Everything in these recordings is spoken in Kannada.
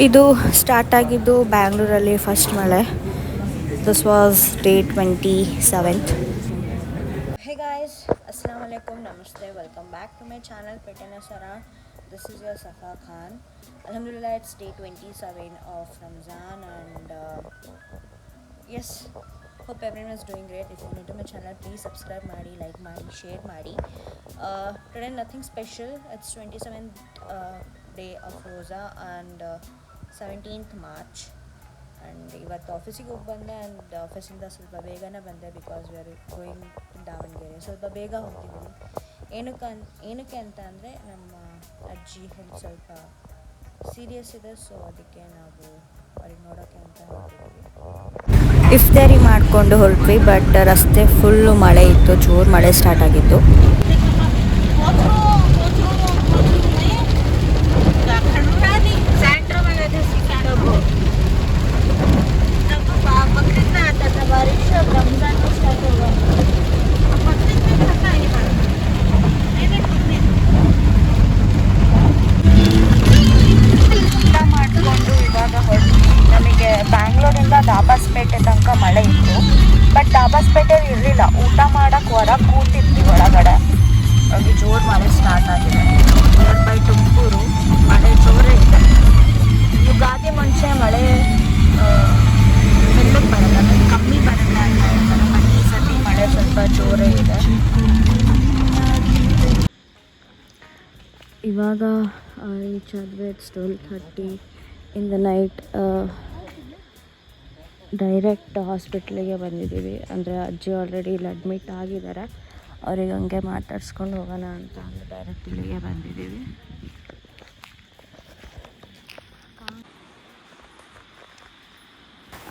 ಇದು ಸ್ಟಾರ್ಟ್ ಆಗಿದ್ದು ಬ್ಯಾಂಗ್ಳೂರಲ್ಲಿ ಫಸ್ಟ್ ಮಳೆ. This was day 27th. Hey guys, Assalamu alaikum, Namaste, welcome back to my channel Fitness Around. This is your Safa Khan. Alhamdulillah, it's day 27 of Ramzan and yes, hope everyone is doing great. If you're new to my channel, please subscribe ಮಾಡಿ, like ಮಾಡಿ, share ಮಾಡಿ. Today nothing special. It's 27th day of Roza and 17th March. And ಇವತ್ತು ಆಫೀಸಿಗೆ ಹೋಗಿ ಬಂದೆ ಆ್ಯಂಡ್ ಆಫೀಸಿಂದ ಸ್ವಲ್ಪ ಬೇಗನೆ ಬಂದೆ because we are going to Davanagere. ಸ್ವಲ್ಪ ಬೇಗ ಹೋಗ್ತಿದ್ದೀನಿ. ಏನಕ್ಕೆ ಅಂತ ಅಂದರೆ ನಮ್ಮ ಅಜ್ಜಿ ಹೆಲ್ತ್ ಸ್ವಲ್ಪ ಸೀರಿಯಸ್ ಇದೆ, ಸೊ ಅದಕ್ಕೆ ನಾವು ಅವ್ರಿಗೆ ನೋಡೋಕ್ಕೆ ಅಂತ ಹೋಗ್ತಿದ್ದೀವಿ. ಇಫ್ತಾರಿ ಮಾಡಿಕೊಂಡು ಹೊರಟ್ವಿ, ಬಟ್ ರಸ್ತೆ ಫುಲ್ಲು ಮಳೆ ಇತ್ತು, ಜೋರು ಮಳೆ ಸ್ಟಾರ್ಟ್ ಆಗಿತ್ತು. ಮಾಡಿಕೊಂಡು ಇವಾಗ ಹೊರಟ್ವಿ. ನಮಗೆ ಬ್ಯಾಂಗ್ಳೂರಿಂದ ದಾಬಾಸ್ಪೇಟೆ ತನಕ ಮಳೆ ಇತ್ತು, ಬಟ್ ದಾಬಾಸ್ಪೇಟೆ ಇರಲಿಲ್ಲ. ಊಟ ಮಾಡೋಕ್ಕೆ ಹೊರಗೆ ಕೂತಿದ್ವಿ ಒಳಗಡೆ, ಅಲ್ಲಿ ಜೋರು ಮಳೆ ಸ್ಟಾರ್ಟ್ ಆಗಿದೆ. ನಿಯರ್ ಬೈ ತುಮಕೂರು ಮಳೆ ಜೋರೇ ಇದೆ. ಯುಗಾದಿ ಮುಂಚೆ ಮಳೆ ಮೆಲ್ಲಕ್ಕೆ ಬರಲ್ಲ, ಕಮ್ಮಿ ಬರಲ್ಲ ಅಂತ ಹೇಳ್ತಾರೆ, ಬಟ್ ಈ ಸತಿ ಮಳೆ ಸ್ವಲ್ಪ ಜೋರೇ ಇದೆ. ಇವಾಗ ರೀಚ್ ಆದ್ವಿ. It's 12:30 in the night. Direct ಹಾಸ್ಪಿಟ್ಲಿಗೆ ಬಂದಿದ್ದೀವಿ. ಅಂದರೆ ಅಜ್ಜಿ ಆಲ್ರೆಡಿ ಇಲ್ಲಿ ಅಡ್ಮಿಟ್ ಆಗಿದ್ದಾರೆ. ಅವ್ರಿಗೆ ಹಂಗೆ ಮಾತಾಡ್ಸ್ಕೊಂಡು ಹೋಗೋಣ ಅಂತ ಅಂದರೆ ಡೈರೆಕ್ಟ್ ಇಲ್ಲಿಗೆ ಬಂದಿದ್ದೀವಿ.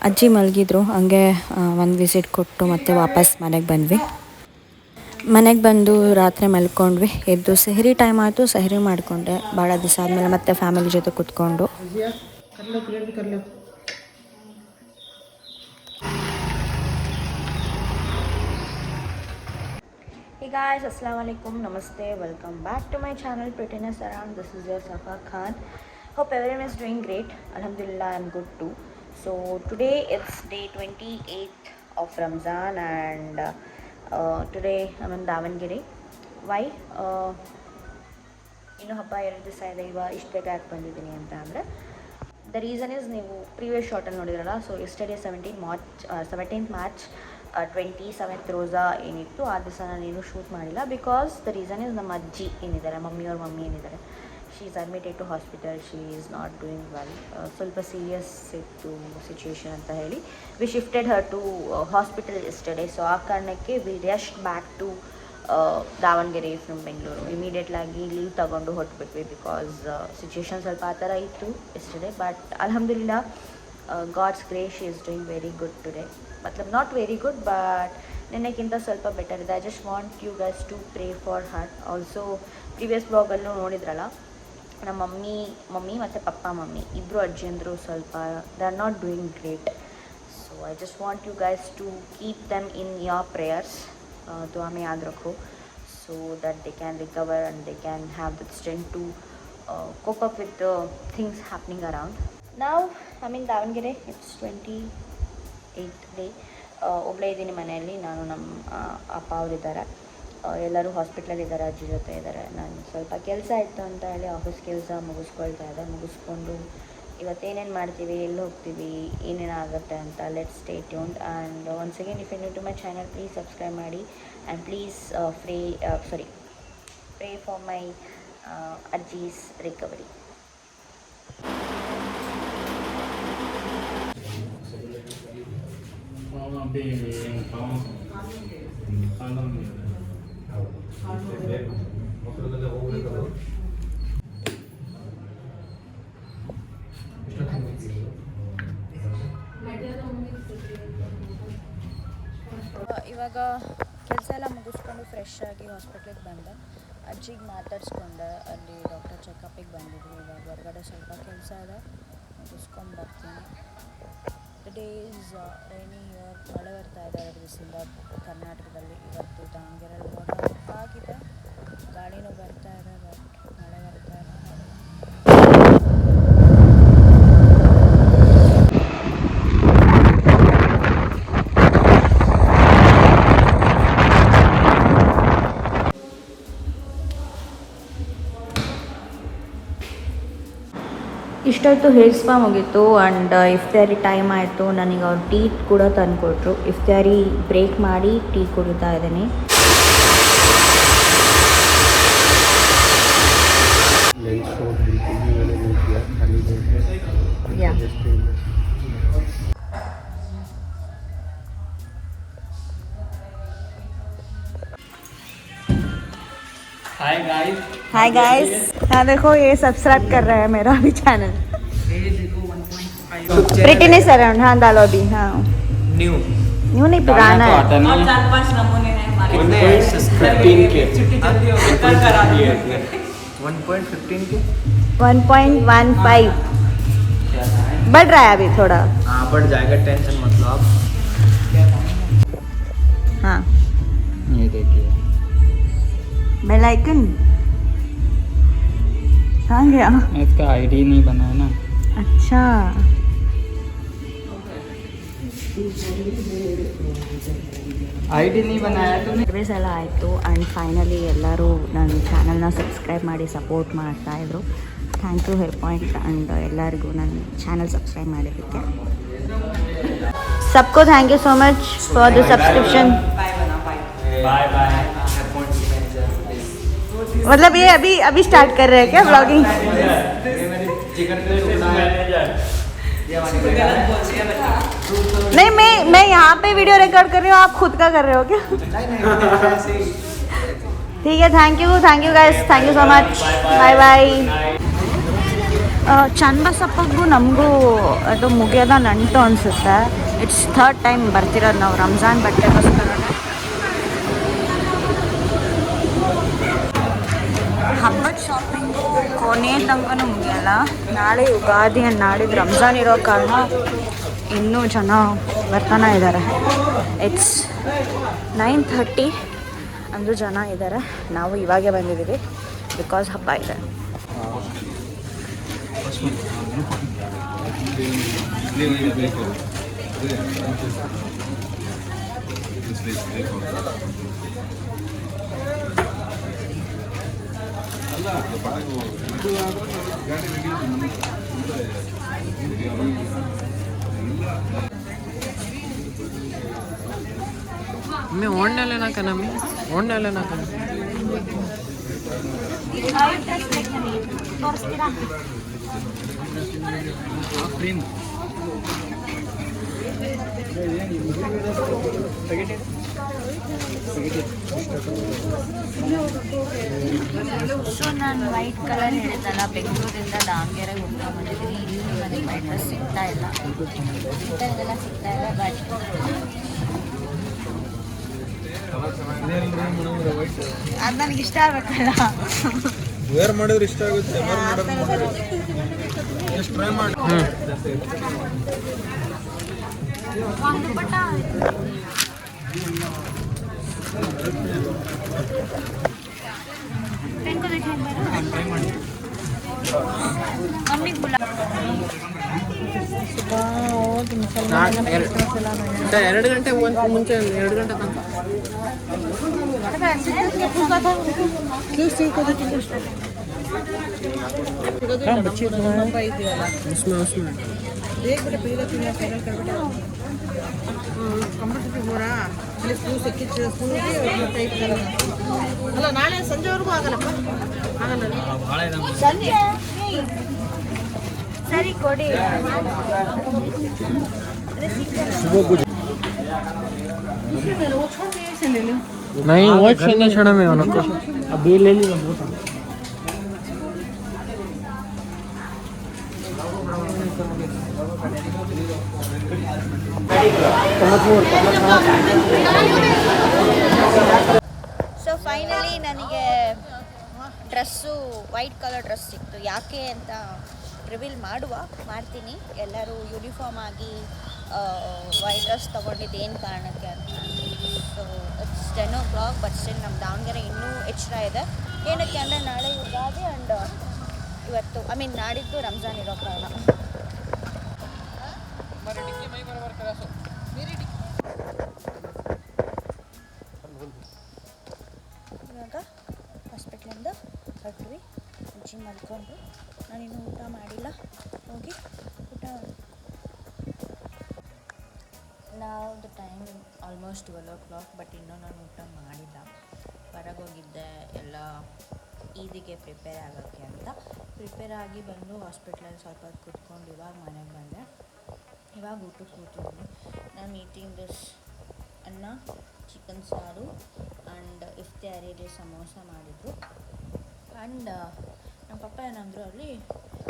ಅಜ್ಜಿ ಮಲಗಿದ್ರು, ಹಂಗೆ ಒಂದು ವಿಸಿಟ್ ಕೊಟ್ಟು ಮತ್ತೆ ವಾಪಸ್ ಮನೆಗೆ ಬಂದ್ವಿ. ಮನೆಗೆ ಬಂದು ರಾತ್ರಿ ಮಲ್ಕೊಂಡ್ವಿ. ಎದ್ದು ಸೆಹರಿ ಟೈಮ್ ಆಯಿತು, ಸೆಹರಿ ಮಾಡಿಕೊಂಡೆ ಭಾಳ ದಿವಸ ಆದಮೇಲೆ ಮತ್ತೆ ಫ್ಯಾಮಿಲಿ ಜೊತೆ ಕೂತ್ಕೊಂಡು. Hey guys, Assalamu alaikum, Namaste, welcome back to my channel Prettiness Around. This is your Safa Khan. Hope everyone is doing great. Alhamdulillah, I'm good too. So today it's day 28th of Ramzan and today I'm in Davangere. Why? ಇನ್ನು ಹಬ್ಬ 2 ದಿವಸ ಇದೆ. ಇಷ್ಟು ಬೇಗ ಯಾಕೆ ಬಂದಿದ್ದೀನಿ ಅಂತ ಅಂದರೆ ದ ರೀಸನ್ ಇಸ್, ನೀವು ಪ್ರೀವಿಯಸ್ ಶಾರ್ಟಲ್ಲಿ ನೋಡಿದ್ರಲ್ಲ, so yesterday 17th March 27th ರೋಜಾ ಏನಿತ್ತು, ಆ ದಿವಸ ನಾನೇನು ಶೂಟ್ ಮಾಡಿಲ್ಲ. ಬಿಕಾಸ್ ದ ರೀಸನ್ ಇಸ್, ನಮ್ಮ ಅಜ್ಜಿ ಏನಿದ್ದಾರೆ, ಮಮ್ಮಿ ಏನಿದ್ದಾರೆ, she is admitted to hospital. She is not doing well. ಸ್ವಲ್ಪ ಸೀರಿಯಸ್ ಇತ್ತು ಸಿಚುವೇಶನ್ ಅಂತ ಹೇಳಿ we shifted her to hospital yesterday. So ಆ ಕಾರಣಕ್ಕೆ we rushed back to Davanagere from Bengaluru. ಇಮಿಡಿಯೇಟ್ಲಾಗಿ ಲೀವ್ ತಗೊಂಡು ಹೊರಟ್ಬಿಟ್ವಿ ಬಿಕಾಸ್ ಸಿಚುವೇಶನ್ ಸ್ವಲ್ಪ ಆ ಥರ ಇತ್ತು ಎಸ್ಟರ್ಡೇ. ಬಟ್ ಅಲ್ಹಮ್ದುಲಿಲ್ಲಾ, God's grace, she is doing very good today. ಮತ್ಲಬ್ ನಾಟ್ ವೆರಿ ಗುಡ್, ಬಟ್ ನಿನ್ನೆಕ್ಕಿಂತ ಸ್ವಲ್ಪ ಬೆಟರ್ ಇದೆ. I just want you guys to pray for her. Also previous ಬ್ಲಾಗಲ್ಲೂ ನೋಡಿದ್ರಲ್ಲ, ನಮ್ಮ ಮಮ್ಮಿ ಮತ್ತು ಮಮ್ಮಿ ಇಬ್ಬರು ಅಜ್ಜಿಯಂದರು ಸ್ವಲ್ಪ they are not doing great. So I just want you guys to keep them in your prayers. दुआ में याद रखो, so that they can recover and they can have the strength to cope up with the things happening around. Now I'm in Davangere. It's 28th day. ಒಬ್ಬಳೇ ಇದ್ದೀನಿ ಮನೆಯಲ್ಲಿ. ನಾನು ನಮ್ಮ ಅಪ್ಪ ಅವರಿದ್ದಾರೆ, ಎಲ್ಲರೂ ಹಾಸ್ಪಿಟ್ಲಲ್ಲಿದ್ದಾರೆ, ಅಜ್ಜಿ ಜೊತೆ ಇದ್ದಾರೆ. ನಾನು ಸ್ವಲ್ಪ ಕೆಲಸ ಇತ್ತು ಅಂತ ಹೇಳಿ ಆಫೀಸ್ ಕೆಲಸ ಮುಗಿಸ್ಕೊಳ್ತಾ ಇದ್ದೆ. ಮುಗಿಸ್ಕೊಂಡು ಇವತ್ತೇನೇನು ಮಾಡ್ತೀವಿ, ಎಲ್ಲಿ ಹೋಗ್ತೀವಿ, ಏನೇನಾಗುತ್ತೆ ಅಂತ let's stay tuned. And once again, if you new to my channel, please subscribe ಮಾಡಿ and please pray for my ajji's recovery. ಇವಾಗ ಕೆಲಸ ಎಲ್ಲ ಮುಗಿಸ್ಕೊಂಡು ಫ್ರೆಶ್ ಆಗಿ ಹಾಸ್ಪಿಟ್ಲಿಗೆ ಬಂದೆ. ಅಜ್ಜಿಗೆ ಮಾತಾಡ್ಸ್ಕೊಂಡೆ. ಅಲ್ಲಿ ಡಾಕ್ಟರ್ ಚೆಕಪಿಗೆ ಬಂದಿದ್ವಿ. ಇವಾಗ ಹೊರಗಡೆ ಸ್ವಲ್ಪ ಕೆಲಸ ಇದೆ, ಮುಗಿಸ್ಕೊಂಡು ಬರ್ತೀನಿ. The day is rainy here. ಮಳೆ ಬರ್ತಾ ಇದೆ 2 ದಿವಸದಿಂದ ಕರ್ನಾಟಕದಲ್ಲಿ. ಇವತ್ತು ದಾವಣಗೆರೆಯಲ್ಲಿ ಇವಾಗ ಆಗಿದೆ, ಗಾಳಿನೂ ಬರ್ತಾ ಇದೆ, ಬಟ್ ಮಳೆ ಬರ್ತಾ ಇದೆ. ಇಷ್ಟಾಯಿತು, ಹೇರ್ ಸ್ಪಾ ಮುಗೀತು. ಆ್ಯಂಡ್ ಇಫ್ತಾರಿ ಟೈಮ್ ಆಯಿತು. ನನಗೆ ಅವ್ರು ಟೀ ಕೂಡ ತಂದುಕೊಟ್ರು. ಇಫ್ತಾರಿ ಬ್ರೇಕ್ ಮಾಡಿ ಟೀ ಕುಡಿತಾ ಇದ್ದೀನಿ. हाय गाइस, हाँ देखो ये सब्सक्राइब कर रहा है मेरा भी चैनल. प्रिटीनेस अराउंड, हाँ डालो अभी. हाँ न्यू नहीं पुराना है. और 4-5 नमूने हैं हमारे. 1.15 बढ़ रहा है अभी थोड़ा. हाँ बढ़ जाएगा, टेंशन मत लो आप. हाँ ये देखिए बेल आइकन कहाँ गया? इसका आईडी नहीं बना है ना. अच्छा आईडी नहीं बनाया तूने. ಸರ್ವಿಸ್ ಎಲ್ಲ ಆಯಿತು. ಆ್ಯಂಡ್ ಫೈನಲಿ ಎಲ್ಲರೂ ನನ್ನ ಚಾನಲ್ನ ಸಬ್ಸ್ಕ್ರೈಬ್ ಮಾಡಿ ಸಪೋರ್ಟ್ ಮಾಡ್ತಾಯಿದ್ರು. Thank you hair point and ಎಲ್ಲರಿಗೂ ನನ್ನ ಚಾನಲ್ ಸಬ್ಸ್ಕ್ರೈಬ್ ಮಾಡಿದ್ದಕ್ಕೆ. सबको thank you so much for the subscription. मतलब ये अभी स्टार्ट कर रहे हैं क्या ब्लॉगिंग? नहीं मैं यहाँ पे वीडियो रिकॉर्ड कर रही हूँ, आप खुद का कर रहे हो क्या? ठीक है, thank you guys, thank you so much, bye bye. ಚನ್ನಬಸಪ್ಪಗೂ ನಮಗೂ ಅದು ಮುಗಿಯೋದ ನಂಟು ಅನಿಸುತ್ತೆ. ಇಟ್ಸ್ 3rd ಟೈಮ್ ಬರ್ತಿರೋದು ನಾವು ರಂಜಾನ್ ಬಟ್ಟೆಗೋಸ್ಕರ. ಹಬ್ಬದ ಶಾಪಿಂಗು ಕೊನೆ ತನಕನೂ ಮುಗಿಯಲ್ಲ. ನಾಳೆ ಯುಗಾದಿ ಆ್ಯಂಡ್ ನಾಡಿದ್ದು ರಂಜಾನ್ ಇರೋ ಕಾರಣ ಇನ್ನೂ ಜನ ಬರ್ತಾನೆ ಇದ್ದಾರೆ. ಇಟ್ಸ್ 9:30 ಅಂದರೂ ಜನ ಇದ್ದಾರೆ. ನಾವು ಇವಾಗೇ ಬಂದಿದ್ದೀವಿ ಬಿಕಾಸ್ ಹಬ್ಬ ಇದೆ. मैं ओढ़ने लेना का ना, मैं ओढ़ने लेना का. ಸೊ ನಾನು ವೈಟ್ ಕಲರ್ ಹೇಳಿದ್ದಲ್ಲ, ಬೆಂಗಳೂರಿಂದ ದಾವಣಗೆರೆಗೆ ಹೋಗ್ಕೊಂಡ್ಬಂದಿದ್ದೀನಿ. ಇಲ್ಲಿ ನನಗೆ ವೈಟ್ ಡ್ರೆಸ್ ಸಿಗ್ತಾ ಇಲ್ಲ, ಇಂಥದ್ದೆಲ್ಲ ಸಿಗ್ತಾ ಇಲ್ಲ. ಬಟ್ ಅದು ನನಗೆ ಇಷ್ಟ ಆಗಬೇಕಲ್ಲ. ವೇರ್ ಮಾಡಿದ್ರೆ ಇಷ್ಟ ಆಗುತ್ತೆ. ಎಷ್ಟು ಟ್ರೈ ಮಾಡಿ. ಮಮ್ಮಿಗೆ ಬುಲಾ 2 ಗಂಟೆ ಮುಂಚೆ 2 ಗಂಟೆ ತನಕ उसमें देख बेटा पहले तो मैं फाइनल कर बेटा ಕಂಪ್ಯೂಟರ್ ಹೋರಾ ಅಲ್ಲಿ ಸ್ಕೂಲ್ ಸಿಕ್ಕಿತ್ತು ಸ್ಕೂಲ್ಗೆ ಟೈಪ್ करना ಅಲ್ಲ ನಾಳೆ ಸಂಜೆವರೆಗೂ ಆಗಲ್ಲಪ್ಪ ಆಗಲ್ಲ ಸಂಜೆ ಸರಿ ಕೊಡಿ नहीं वो छेना छड़ा में उनको अभी ले ली ना बहुत. ಸೊ ಫೈನಲಿ ನನಗೆ ಡ್ರೆಸ್ಸು ವೈಟ್ ಕಲರ್ ಡ್ರೆಸ್ ಸಿಕ್ತು. ಯಾಕೆ ಅಂತ ರಿವೀಲ್ ಮಾಡ್ತೀನಿ. ಎಲ್ಲರೂ ಯೂನಿಫಾರ್ಮ್ ಆಗಿ ವೈಟ್ ಡ್ರೆಸ್ ತೊಗೊಂಡಿದ್ದು ಏನು ಕಾರಣಕ್ಕೆ ಅಂತ. So it's 10 o'clock but still ನಮ್ಮ ದಾವಣಗೆರೆ ಇನ್ನೂ ಎಚ್ಚರ ಇದೆ. ಏನಕ್ಕೆ ಅಂದರೆ ನಾಳೆ ಯುಗಾದಿ ಆ್ಯಂಡ್ ಇವತ್ತು ನಾಡಿದ್ದು ರಂಜಾನ್ ಇರೋ ಕಾರಣ. ಇವಾಗ ಹಾಸ್ಪಿಟ್ಲಿಂದ ಹೊರಟ್ವಿ. ಅಜ್ಜಿ ಮಲ್ಕೊಂಡು, ನಾನಿನ್ನೂ ಊಟ ಮಾಡಿಲ್ಲ. ಹೋಗಿ ಊಟ. ನಾವು the time almost 12 o'clock, but ಇನ್ನೂ ನಾನು ಊಟ ಮಾಡಿಲ್ಲ. ಹೊರಗೆ ಹೋಗಿದ್ದೆ ಎಲ್ಲ ಈದಿಗೆ ಪ್ರಿಪೇರ್ ಆಗೋಕ್ಕೆ ಅಂತ. ಪ್ರಿಪೇರ್ ಆಗಿ ಬಂದು ಹಾಸ್ಪಿಟ್ಲಲ್ಲಿ ಸ್ವಲ್ಪ ಹೊತ್ತು ಕೂತ್ಕೊಂಡು ಇವಾಗ ಮನೆಗೆ ಬಂದೆ. ಇವಾಗ ಊಟಕ್ಕೆ ಕೂತಿದ್ದೀನಿ. ನಾನು ಈಟಿಂಗ್ ದಿಸ್ ಅನ್ನ, ಚಿಕನ್ ಸಾರು ಆ್ಯಂಡ್ ಇಫ್ತಿಯಾರಿಗೆ ಸಮೋಸ ಮಾಡಿದ್ರು. ಆ್ಯಂಡ್ ನಮ್ಮ ಪಪ್ಪ ಏನಂದರು, ಅಲ್ಲಿ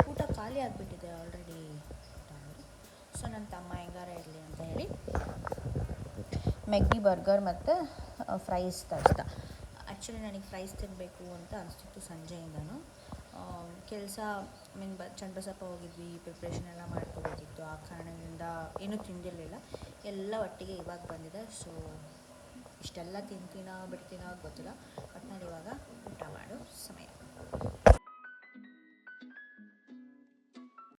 ಊಟ ಖಾಲಿ ಆಗಿಬಿಟ್ಟಿದೆ ಆಲ್ರೆಡಿ ಅಂತ ಅಂದರು. ಸೊ ನನ್ನ ತಮ್ಮ ಹೆಂಗಾರ ಇರಲಿ ಅಂತ ಹೇಳಿ ಮೆಗ್ಡಿ ಬರ್ಗರ್ ಮತ್ತು ಫ್ರೈಸ್ ತರಿಸ್ದ. ಆ್ಯಕ್ಚುಲಿ ನನಗೆ ಫ್ರೈಸ್ ತಿನ್ನಬೇಕು ಅಂತ ಅನಿಸ್ತಿತ್ತು ಸಂಜೆಯಿಂದನೂ. ಕೆಲಸ ಚನ್ನಬಸಪ್ಪ ಹೋಗಿದ್ವಿ, ಪ್ರಿಪ್ರೇಷನ್ ಎಲ್ಲ ಮಾಡ್ಕೋಬೇಕಿತ್ತು. ಆ ಕಾರಣದಿಂದ ಏನೂ ತಿಂದಿರಲಿಲ್ಲ. ಎಲ್ಲ ಒಟ್ಟಿಗೆ ಇವಾಗ ಬಂದಿದೆ. ಸೊ ಇಷ್ಟೆಲ್ಲ ತಿಂತೀನೋ ಬಿಡ್ತೀನೋ ಗೊತ್ತಿಲ್ಲ. ಒಟ್ಟಿನಲ್ಲಿ ಇವಾಗ ಊಟ ಮಾಡೋ ಸಮಯ.